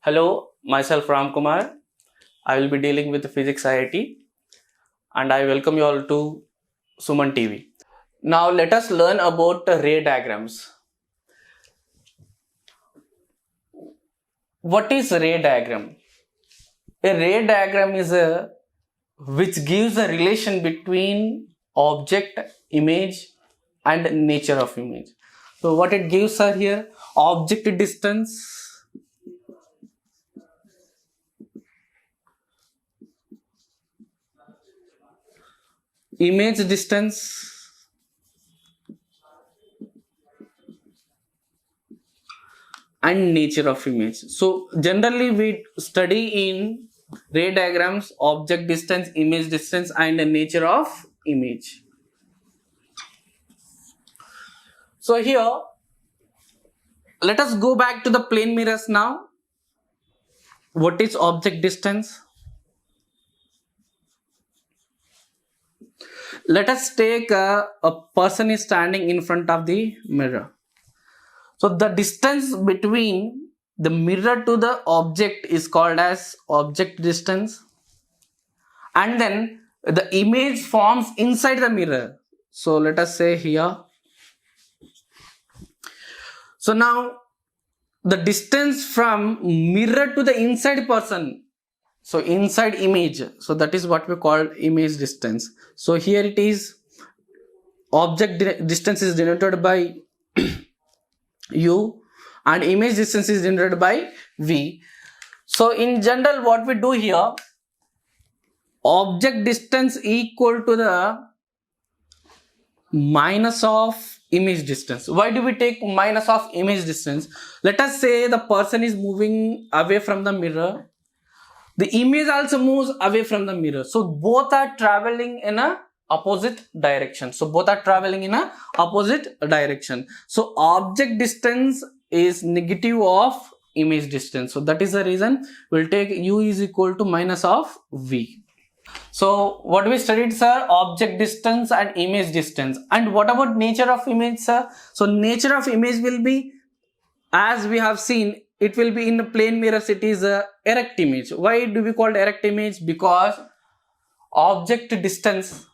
Hello, myself Ram Kumar. I will be dealing with the Physics IIT and I welcome you all to Suman TV. Now let us learn about the ray diagrams. What is a ray diagram? A ray diagram is which gives a relation between object, image and nature of image. So what it gives are here, object distance, image distance, and nature of image. So generally we study in ray diagrams object distance, image distance and the nature of image. So here let us go back to the plane mirrors now. What is object distance? Let us take a person is standing in front of the mirror. So the distance between the mirror to the object is called as object distance, and then the image forms inside the mirror. So let us say here. So now the distance from mirror to the inside person, so inside image, so that is what we call image distance. So here it is, object distance is denoted by u and image distance is denoted by v. So in general what we do here, object distance equal to the minus of image distance. Why do we take minus of image distance? Let us say the person is moving away from the mirror, the image also moves away from the mirror, so both are traveling in a opposite direction. So object distance is negative of image distance. So that is the reason we'll take u is equal to minus of v. So what we studied, sir, object distance and image distance. And what about nature of image, sir? So nature of image will be, as we have seen, it will be in the plane mirrors, it is a erect image. Why do we call it erect image? Because object distance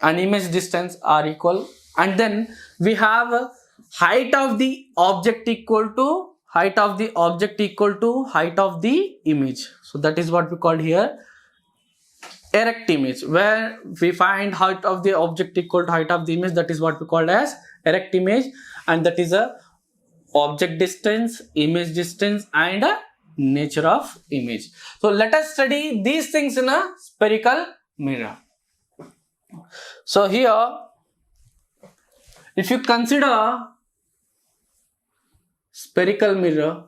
and image distance are equal, and then we have height of the object equal to height of the image. So that is what we call here erect image, where we find height of the object equal to height of the image. That is what we call as erect image, and that is a object distance, image distance and a nature of image. So let us study these things in a spherical mirror. So here, if you consider spherical mirror,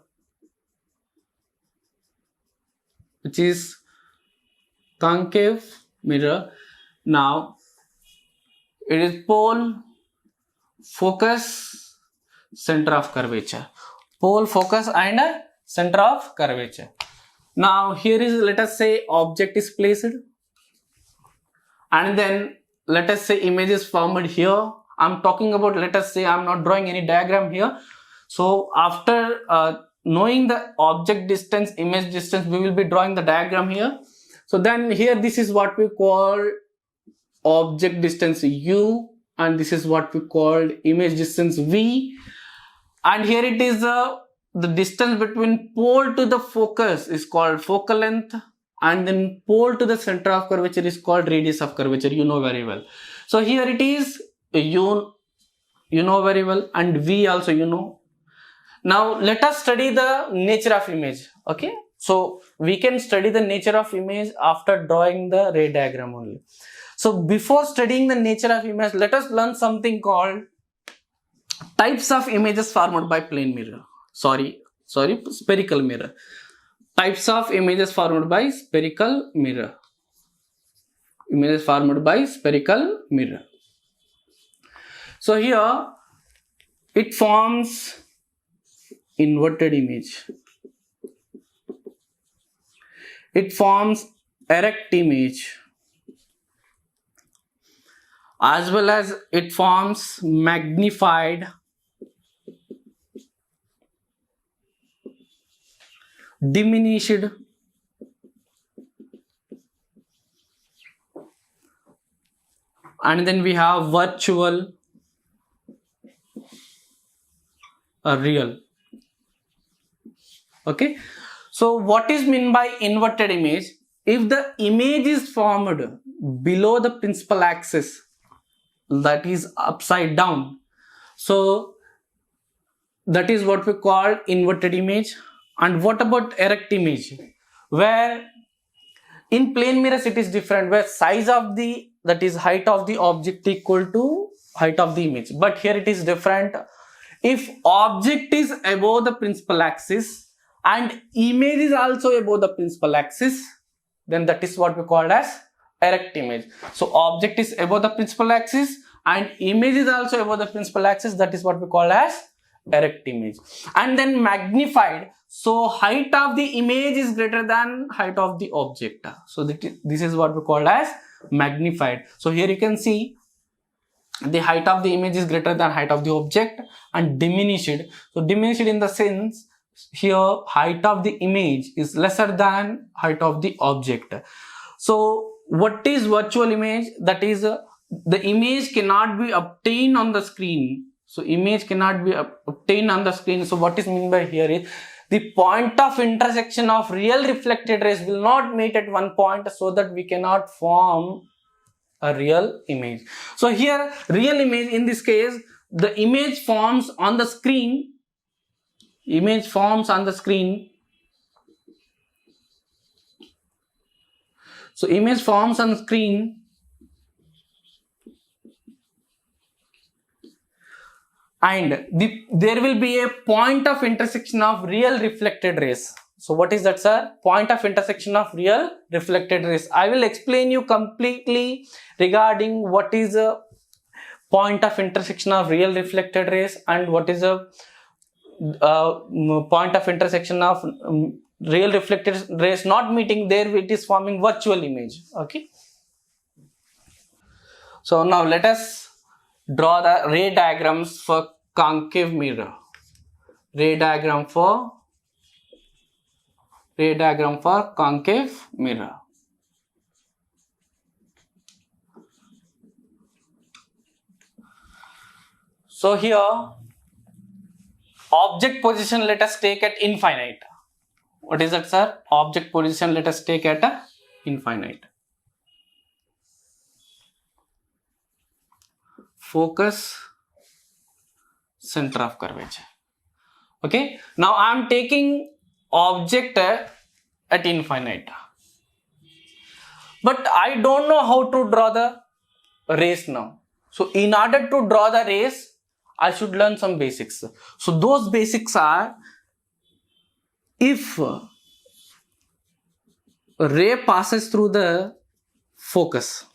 which is concave mirror, now it is pole, focus, center of curvature. Pole, focus and center of curvature. Now here is, let us say object is placed, and then let us say image is formed here. I'm talking about, let us say, I'm not drawing any diagram here. So after knowing the object distance, image distance, we will be drawing the diagram here. So then here, this is what we call object distance u, and this is what we call image distance v, and here it is the distance between pole to the focus is called focal length, and then pole to the center of curvature is called radius of curvature. You know very well. So here it is u, you know very well, and v also you know. Now let us study the nature of image. Okay, so we can study the nature of image after drawing the ray diagram only. So before studying the nature of image, let us learn something called types of images formed by plane mirror. Spherical mirror. Types of images formed by spherical mirror. Images formed by spherical mirror. So here it forms inverted image. It forms erect image, as well as it forms magnified diminished, and then we have virtual, real. Okay, so what is meant by inverted image? If the image is formed below the principal axis, that is upside down, so that is what we call inverted image. And what about erect image? Where in plane mirrors it is different, where size of the, that is height of the object equal to height of the image, but here it is different. If object is above the principal axis and image is also above the principal axis, then that is what we call as erect image. So object is above the principal axis and image is also above the principal axis, that is what we call as erect image. And then magnified, so height of the image is greater than height of the object, so this is what we call as magnified. So here you can see the height of the image is greater than height of the object. And diminished, so diminished in the sense here height of the image is lesser than height of the object. So what is virtual image? That is the image cannot be obtained on the screen. So image cannot be obtained on the screen. So what is meant by here is the point of intersection of real reflected rays will not meet at one point, so that we cannot form a real image. So here real image, in this case the image forms on the screen, image forms on the screen. So image forms on screen and there will be a point of intersection of real reflected rays. So what is that, sir? Point of intersection of real reflected rays. I will explain you completely regarding what is a point of intersection of real reflected rays and what is a point of intersection of real reflected rays not meeting, there it is forming virtual image. Okay, so now let us draw the ray diagrams for concave mirror. Ray diagram for concave mirror. So here object position let us take at infinite. What is that, sir? Object position let us take at infinite. Focus, center of curvature. Okay, now I am taking object at infinite, but I don't know how to draw the rays now. So in order to draw the rays, I should learn some basics. So those basics are, if ray passes through the focus,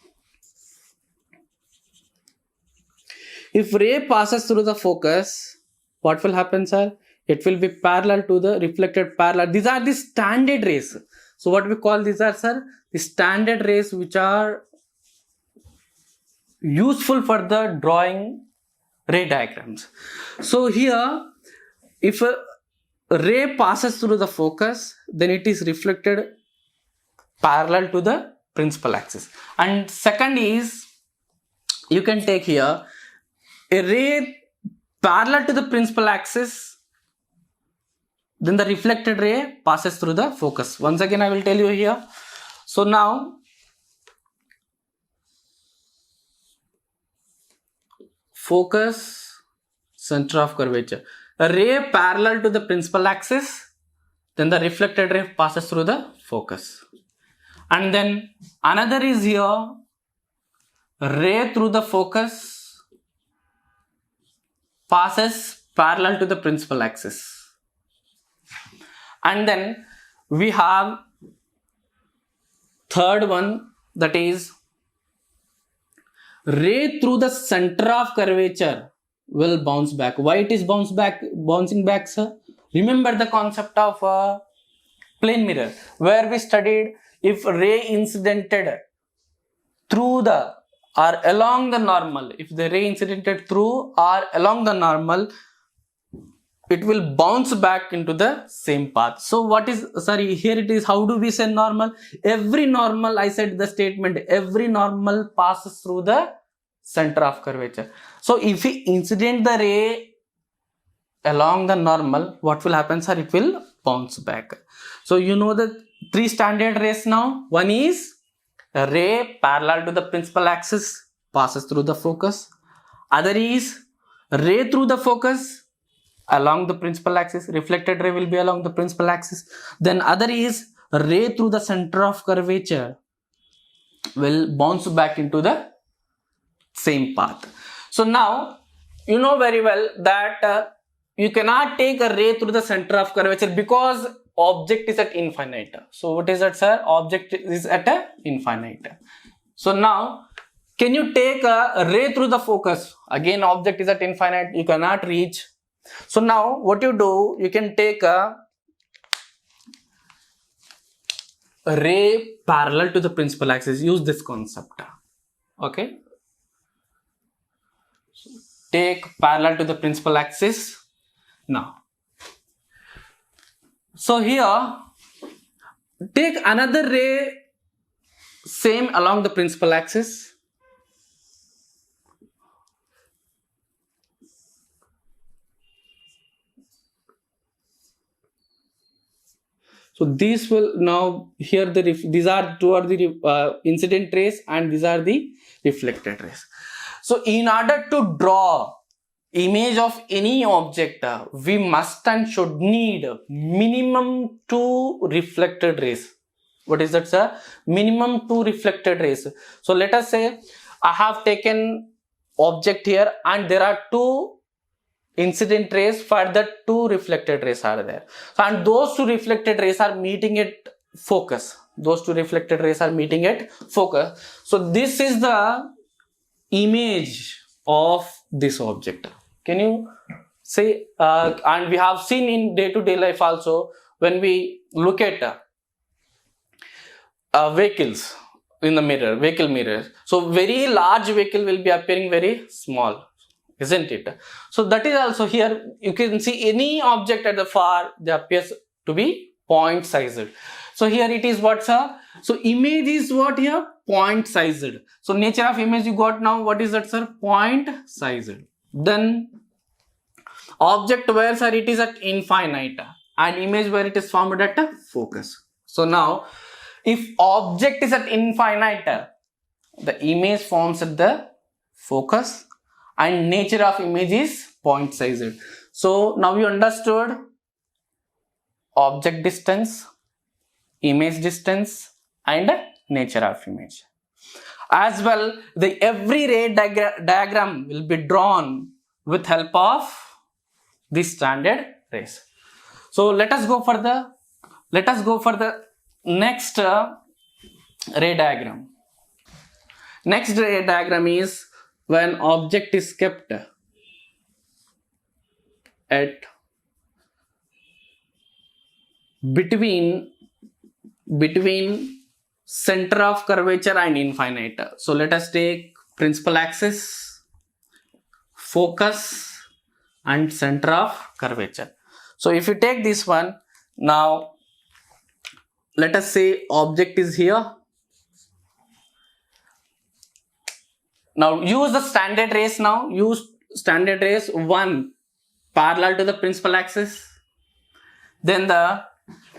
if ray passes through the focus, what will happen, sir? It will be parallel to the reflected parallel. These are the standard rays. So what we call these are, sir, the standard rays which are useful for the drawing ray diagrams. So here, if a ray passes through the focus, then it is reflected parallel to the principal axis. And second is, you can take here a ray parallel to the principal axis, then the reflected ray passes through the focus. Once again I will tell you here. So now focus, center of curvature, a ray parallel to the principal axis, then the reflected ray passes through the focus. And then another is here, ray through the focus passes parallel to the principal axis. And then we have third one, that is ray through the center of curvature will bounce back. Why it is bouncing back, sir? Remember the concept of plane mirror, where we studied if ray incidented through the or along the normal, if the ray incidented through or along the normal, it will bounce back into the same path. So what is, sorry, here it is, how do we say normal? Every normal, I said the statement, every normal passes through the center of curvature. So if we incident the ray along the normal, what will happen, sir? It will bounce back. So you know the three standard rays now. One is a ray parallel to the principal axis, passes through the focus. Other is ray through the focus along the principal axis, reflected ray will be along the principal axis. Then other is ray through the center of curvature, will bounce back into the same path. So now you know very well that you cannot take a ray through the center of curvature because object is at infinite. So what is that, sir? Object is at a infinite. So now can you take a ray through the focus? Again, object is at infinite, you cannot reach. So now what you do, you can take a ray parallel to the principal axis. Use this concept. Okay, take parallel to the principal axis. Now, so here take another ray same along the principal axis. So these will now, here these are two are the incident rays and these are the reflected rays. So in order to draw image of any object, we must and should need minimum 2 reflected rays. What is that, sir? Minimum 2 reflected rays. So let us say I have taken object here and there are 2 incident rays, for the 2 reflected rays are there. So, and those 2 reflected rays are meeting at focus. Those 2 reflected rays are meeting at focus. So this is the image of this object. Can you say, and we have seen in day-to-day life also, when we look at vehicles in the mirror, vehicle mirror. So very large vehicle will be appearing very small, isn't it? So that is also here, you can see any object at the far, they appears to be point sized. So here it is what, sir? So image is what here? Point sized. So nature of image you got now, what is that, sir? Point sized. Then object where, sir, it is at infinite, and image where it is formed at a focus. So now if object is at infinite, the image forms at the focus and nature of image is point sized. So now you understood object distance, image distance and nature of image. As well, the every ray diagram will be drawn with help of this standard rays. So let us go for the next ray diagram. Next ray diagram is when object is kept at between center of curvature and infinite. So let us take principal axis, focus and center of curvature. So if you take this one, now let us say object is here. Now use the standard rays now. Use standard rays, one parallel to the principal axis. Then the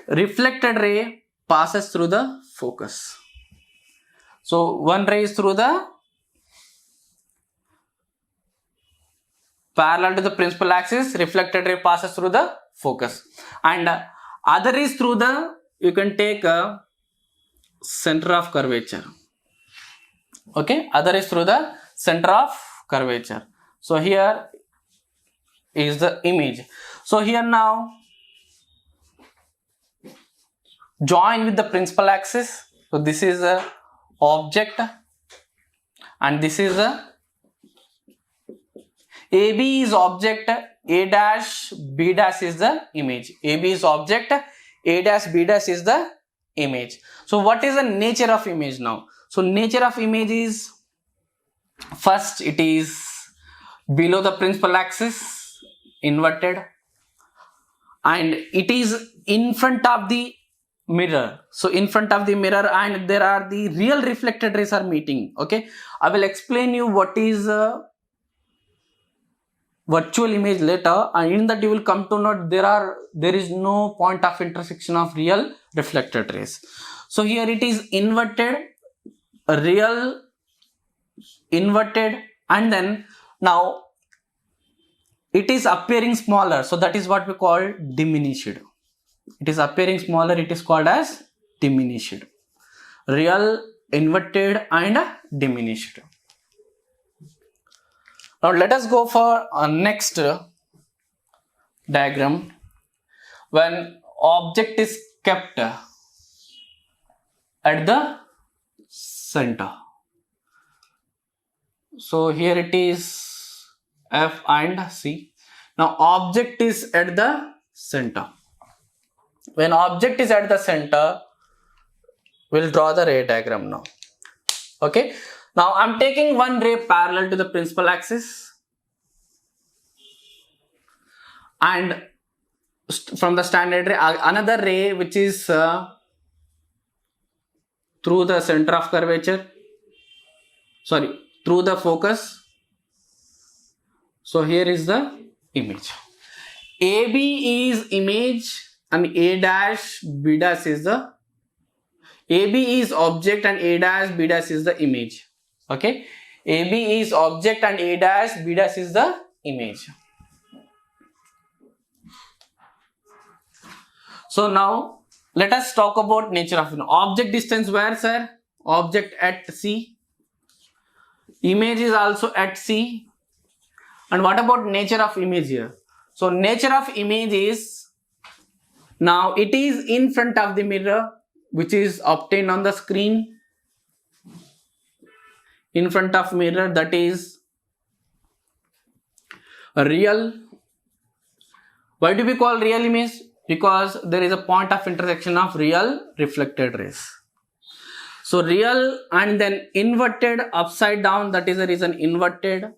reflected ray passes through the focus. So one ray is through the parallel to the principal axis, reflected ray passes through the focus. And other is through the, you can take a center of curvature. Okay, other is through the center of curvature. So here is the image. So here now join with the principal axis. So this is a object and this is a AB is object, A dash B dash is the image. AB is object, A dash B dash is the image. So what is the nature of image now? So nature of image is, first it is below the principal axis, inverted. and it is in front of the mirror. So in front of the mirror, and there are the real reflected rays are meeting. Okay, I will explain you what is virtual image later, and in that you will come to know there is no point of intersection of real reflected rays. So here it is inverted, real, inverted, and then now it is appearing smaller, so that is what we call diminished. It is appearing smaller, it is called as diminished. Real, inverted, and diminished. Now let us go for a next diagram. When object is kept at the center. So here it is F and C. Now object is at the center. When object is at the center, we'll draw the ray diagram now. Okay. Now I'm taking one ray parallel to the principal axis, and from the standard ray, another ray which is through the center of curvature, through the focus. So here is the image. AB is image and A dash B dash is the AB is object and A dash B dash is the image. Okay, AB is object and A dash B dash is the image. So now let us talk about nature of object distance. Where, sir? Object at C. Image is also at C. And what about nature of image here? So nature of image is, now it is in front of the mirror, which is obtained on the screen. In front of mirror, that is real. Why do we call real image? Because there is a point of intersection of real reflected rays. So real and then inverted upside down, that is the reason inverted,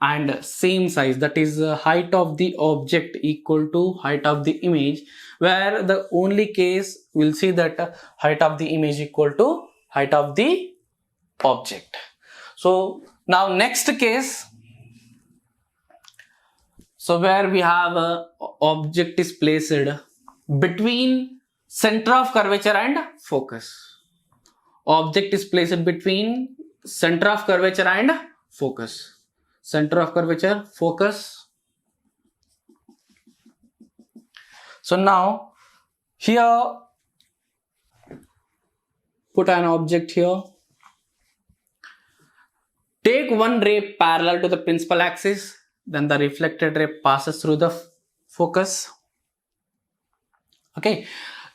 and same size, that is height of the object equal to height of the image, where the only case we'll see that height of the image equal to height of the object. So now next case, so where we have a object is placed between center of curvature and focus. Object is placed between center of curvature and focus. Center of curvature, focus. So now here put an object here. Take one ray parallel to the principal axis, then the reflected ray passes through the focus. Okay,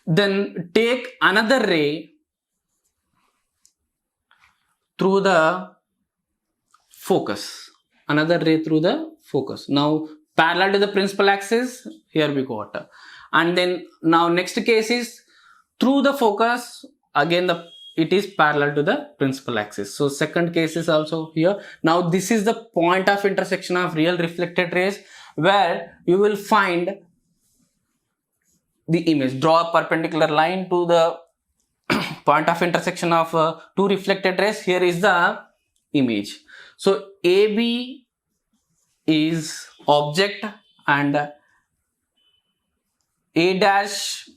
then take another ray through the focus. Another ray through the focus. Now parallel to the principal axis, here we got. And then now next case is through the focus, again it is parallel to the principal axis. So second case is also here. Now this is the point of intersection of real reflected rays, where you will find the image. Draw a perpendicular line to the point of intersection of two reflected rays. Here is the image. So AB is object and A dash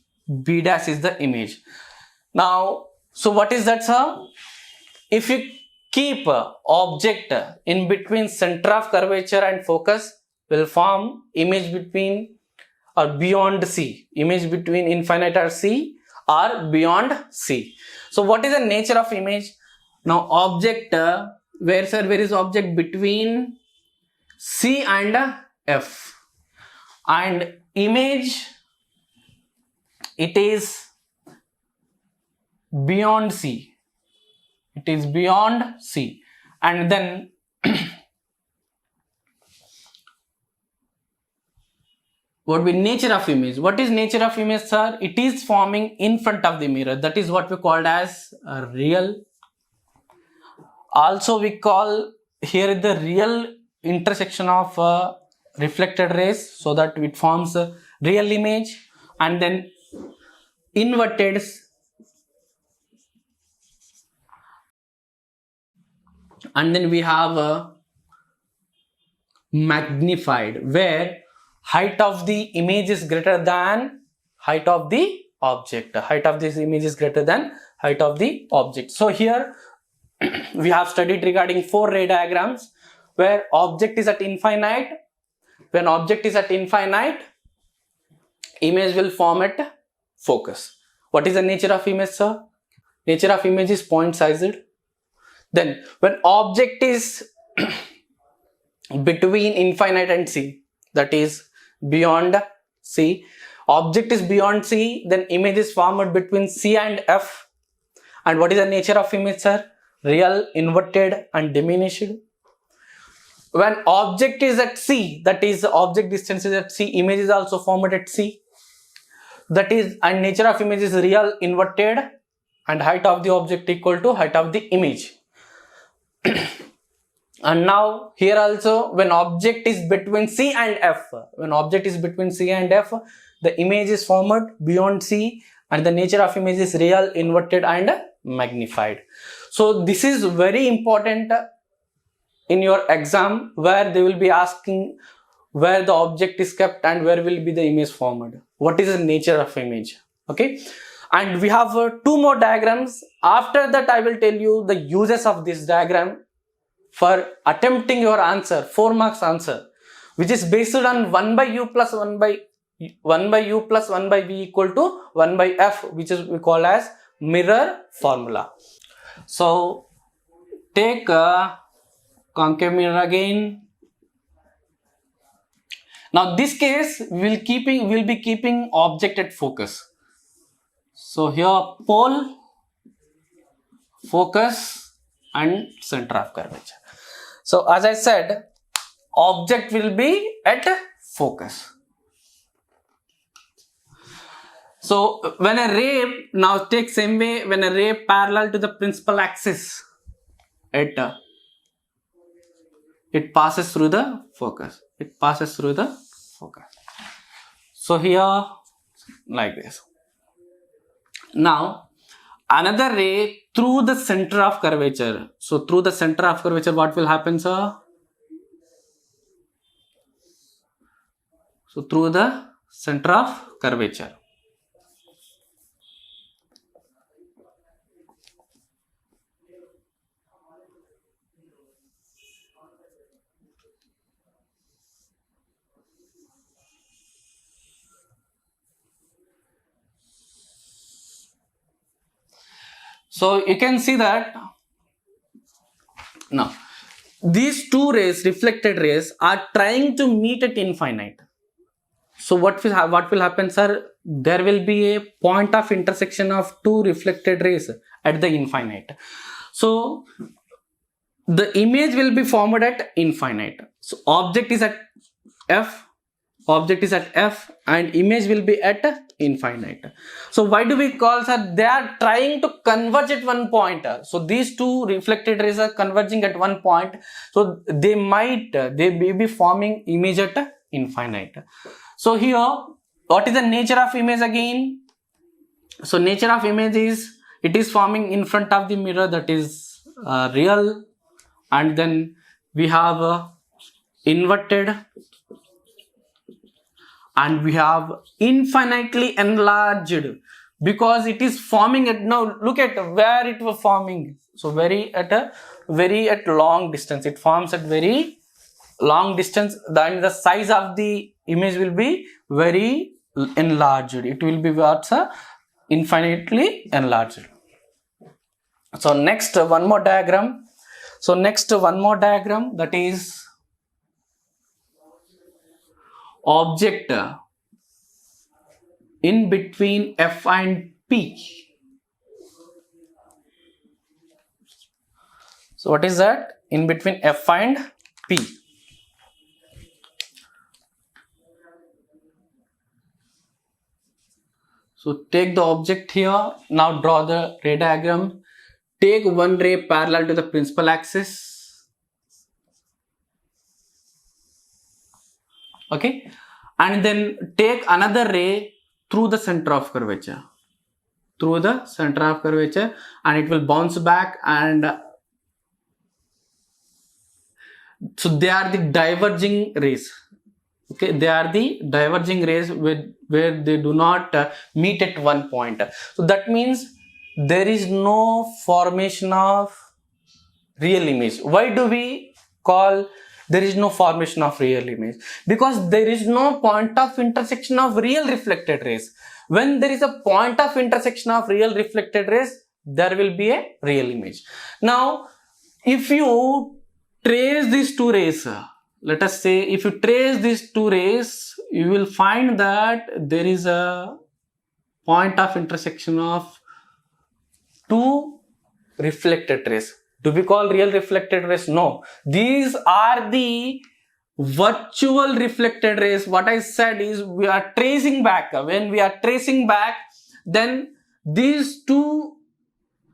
B dash is the image. Now, so what is that, sir? If you keep object in between center of curvature and focus, will form image between or beyond C. Image between infinite or C or beyond C. So what is the nature of image? Now object, where is object? Between C and F. And image, it is beyond C. It is beyond C. And then what will be nature of image? What is nature of image, sir? It is forming in front of the mirror. That is what we called as real. Also we call here the real intersection of reflected rays, so that it forms real image, and then inverted, and then we have a magnified, where height of the image is greater than height of the object. Height of this image is greater than height of the object. So here we have studied regarding 4 ray diagrams where object is at infinite. When object is at infinite, image will form at focus. What is the nature of image, sir? Nature of image is point sized. Then when object is between infinite and C, that is beyond C, object is beyond C, then image is formed between C and F. And what is the nature of image, sir? Real, inverted and diminished. When object is at C, that is object distance is at C, image is also formed at C. That is, and nature of image is real, inverted, and height of the object equal to height of the image. And now here also, when object is between C and F, when object is between C and F, the image is formed beyond C, and the nature of image is real, inverted and magnified. So this is very important in your exam, where they will be asking where the object is kept and where will be the image formed. What is the nature of image? Okay, and we have 2 more diagrams. After that I will tell you the uses of this diagram for attempting your answer, 4 marks answer, which is based on 1 by u plus 1 by u plus 1 by v equal to 1 by f, which is we call as mirror formula. So take concave mirror again. Now this case we'll be keeping object at focus. So here pole, focus and center of curvature. So as I said, object will be at focus. So when a ray, now take same way, when a ray parallel to the principal axis, it passes through the focus. It passes through the focus. So here like this. Now another ray through the center of curvature. So through the center of curvature, what will happen, sir? So through the center of curvature. So you can see that now these 2 rays, reflected rays, are trying to meet at infinite. So what will happen, sir? There will be a point of intersection of 2 reflected rays at the infinite. So the image will be formed at infinite. So object is at F, and image will be at infinite. So why do we call, sir? They are trying to converge at one point. So these 2 reflected rays are converging at one point. So they may be forming image at infinite. So here, what is the nature of image again? So nature of image is, it is forming in front of the mirror, that is real, and then we have inverted, and we have infinitely enlarged, because it is forming at, now look at where it was forming. So very at long distance, it forms at very long distance. Then the size of the image will be very enlarged. It will be what's infinitely enlarged. So next one more diagram. That is object in between F and P. So what is that? In between F and P. So take the object here. Now draw the ray diagram. Take 1 ray parallel to the principal axis. Okay. and then take another ray through the center of curvature. Through the center of curvature, and it will bounce back, and so they are the diverging rays. Okay, they are the diverging rays where they do not meet at one point. So that means there is no formation of real image. Why do we call there is no formation of real image? Because there is no point of intersection of real reflected rays. When there is a point of intersection of real reflected rays, there will be a real image. Now, if you trace these two rays, let us say if you trace these two rays, you will find that there is a point of intersection of two reflected rays. Do we call real reflected rays? No. These are the virtual reflected rays. What I said is we are tracing back. When we are tracing back, then these two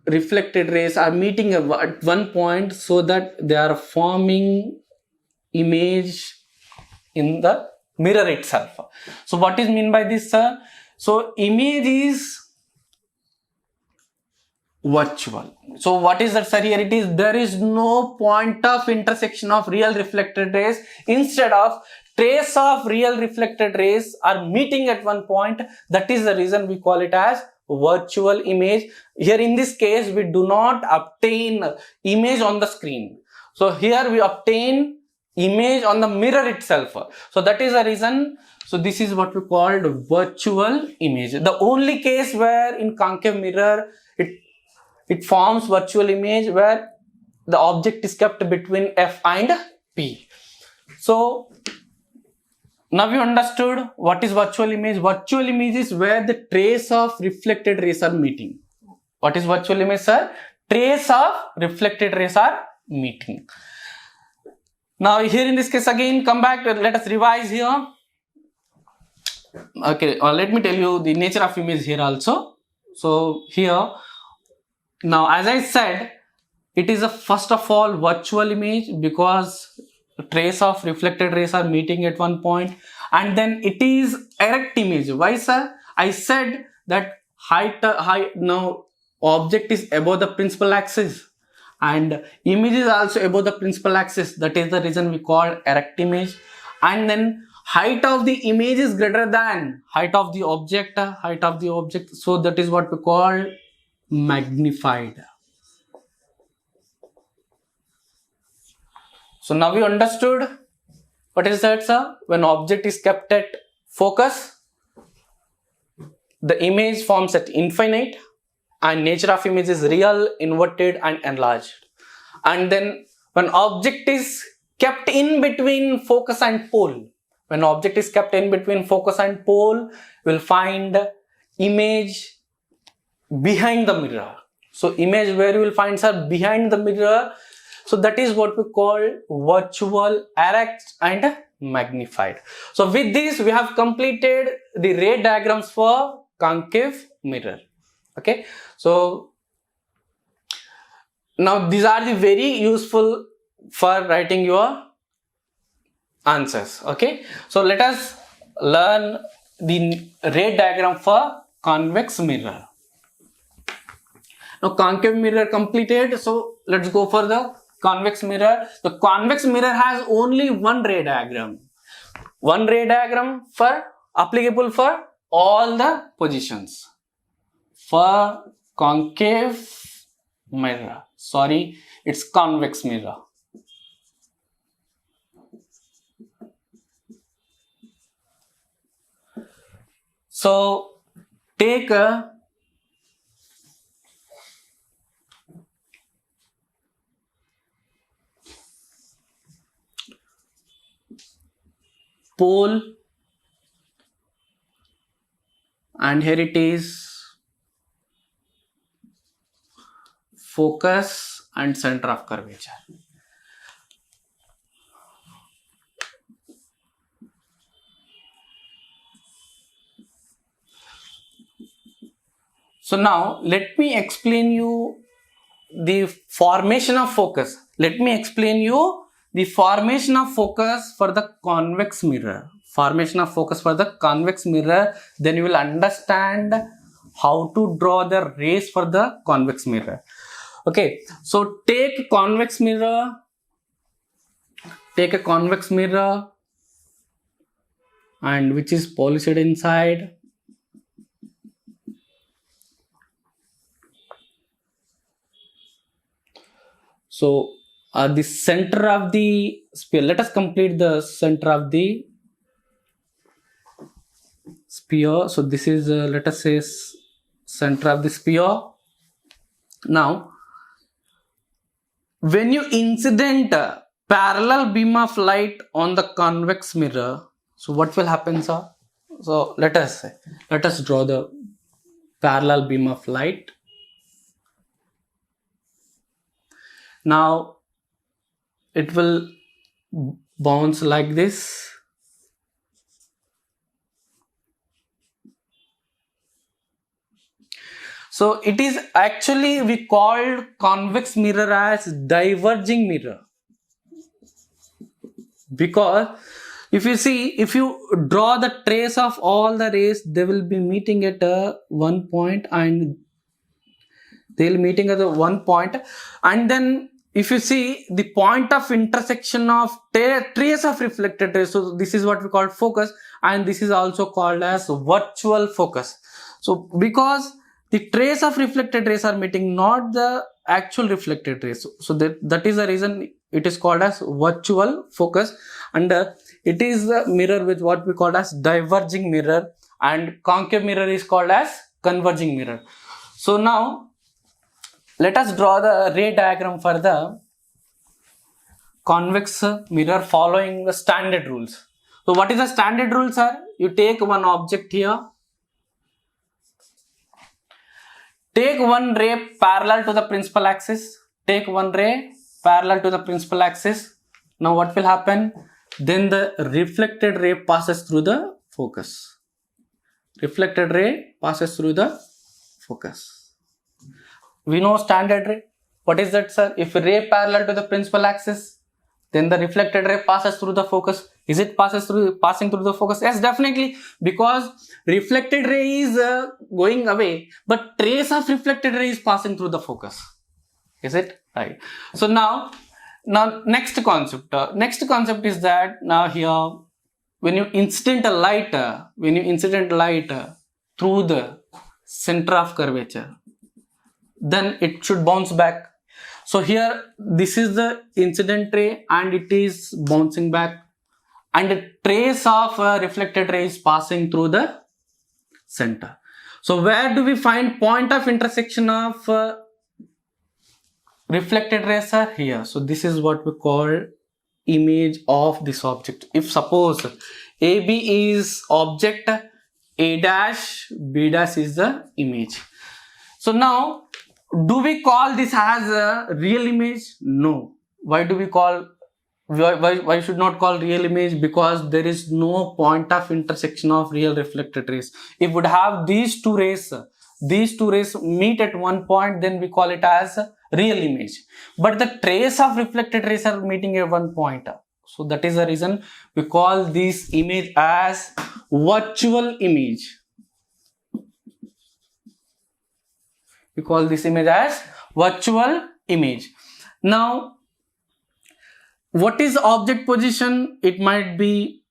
reflected rays are meeting at one point so that they are forming image in the mirror itself. So what is mean by this, sir? So image is virtual. So what is that, sir? Here it is, there is no point of intersection of real reflected rays. Instead of trace of real reflected rays are meeting at one point. That is the reason we call it as virtual image. Here in this case, we do not obtain image on the screen. So here we obtain image on the mirror itself. So that is the reason. So this is what we called virtual image. The only case where in concave mirror it forms virtual image where the object is kept between F and P. So now you understood what is virtual image. Virtual image is where the trace of reflected rays are meeting. What is virtual image, sir? Trace of reflected rays are meeting. Now here in this case again, come back, let us revise here. Okay, let me tell you the nature of image here also. So here, now as I said, it is a first of all virtual image because trace of reflected rays are meeting at one point, and then it is erect image. Why, sir? I said that height now object is above the principal axis and image is also above the principal axis. That is the reason we call erect image. And then height of the image is greater than height of the object. So that is what we call magnified. So now we understood what is that, sir? When object is kept at focus, the image forms at infinite, and nature of image is real, inverted and enlarged. And then when object is kept in between focus and pole, we'll find image behind the mirror. So image where you will find, sir, behind the mirror. So that is what we call virtual, erect and magnified. So with this we have completed the ray diagrams for concave mirror. Okay, so now these are the very useful for writing your answers. Okay, so let us learn the ray diagram for convex mirror. Now concave mirror completed, so let's go for the convex mirror. The convex mirror has only one ray diagram. One ray diagram for applicable for all the positions. For concave mirror, sorry, it's convex mirror. So take a pole, and here it is focus and center of curvature. So now let me explain you the formation of focus. Let me explain you the formation of focus for the convex mirror. formation of focus for the convex mirror, then you will understand how to draw the rays for the convex mirror. Okay, so take a convex mirror and which is polished inside. So the center of the sphere, let us complete the center of the sphere. So this is let us say center of the sphere. Now when you incident a parallel beam of light on the convex mirror, so what will happen, sir? So let us draw the parallel beam of light. Now it will bounce like this. So it is actually, we called convex mirror as diverging mirror, because if you see, if you draw the trace of all the rays, they will be meeting at one point, and and then if you see the point of intersection of trace of reflected rays, so this is what we call focus, and this is also called as virtual focus. So because the trace of reflected rays are meeting, not the actual reflected rays, so that is the reason it is called as virtual focus, and it is the mirror with what we call as diverging mirror, and concave mirror is called as converging mirror. So now let us draw the ray diagram for the convex mirror following the standard rules. So what is the standard rule, sir? You take one object here, take one ray parallel to the principal axis, Now what will happen? Then the reflected ray passes through the focus. We know standard ray. What is that, sir? If a ray parallel to the principal axis, then the reflected ray passes through the focus. Is it passing through the focus? Yes, definitely, because reflected ray is going away, but trace of reflected ray is passing through the focus. Is it right? So now next concept is that now here, when you incident a light through the center of curvature, then it should bounce back. So here this is the incident ray and it is bouncing back, and a trace of reflected ray is passing through the center. So where do we find point of intersection of reflected rays are here? So this is what we call image of this object. If suppose AB is object, A dash, B dash is the image. So now, do we call this as a real image? No. Why should not call real image? Because there is no point of intersection of real reflected rays. If we would have these two rays meet at one point, then we call it as real image. But the trace of reflected rays are meeting at one point. So that is the reason we call this image as virtual image. Now, what is object position? It might be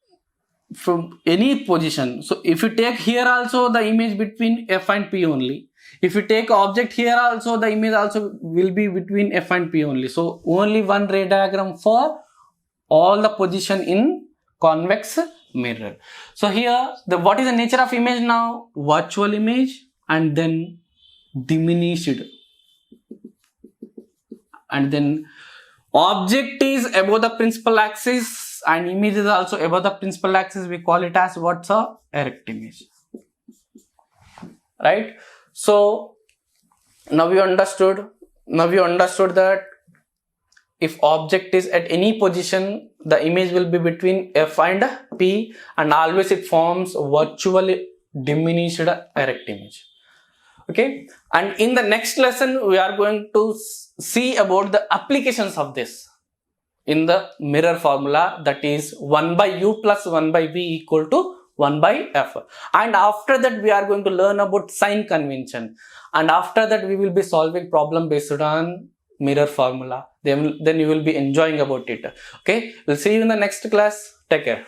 from any position. So if you take here also the image between F and P only. If you take object here also, the image also will be between F and P only. So only one ray diagram for all the position in convex mirror. So here, what is the nature of image now? Virtual image and then diminished. And then object is above the principal axis and image is also above the principal axis. We call it as what's a erect image. Right? So now we understood that if object is at any position, the image will be between F and P, and always it forms virtually diminished erect image. Okay, and in the next lesson we are going to see about the applications of this. in the mirror formula, that is 1 by u plus 1 by v equal to 1 by f. And after that we are going to learn about sign convention, and after that we will be solving problem based on mirror formula. Then you will be enjoying about it. Okay, we'll see you in the next class. Take care.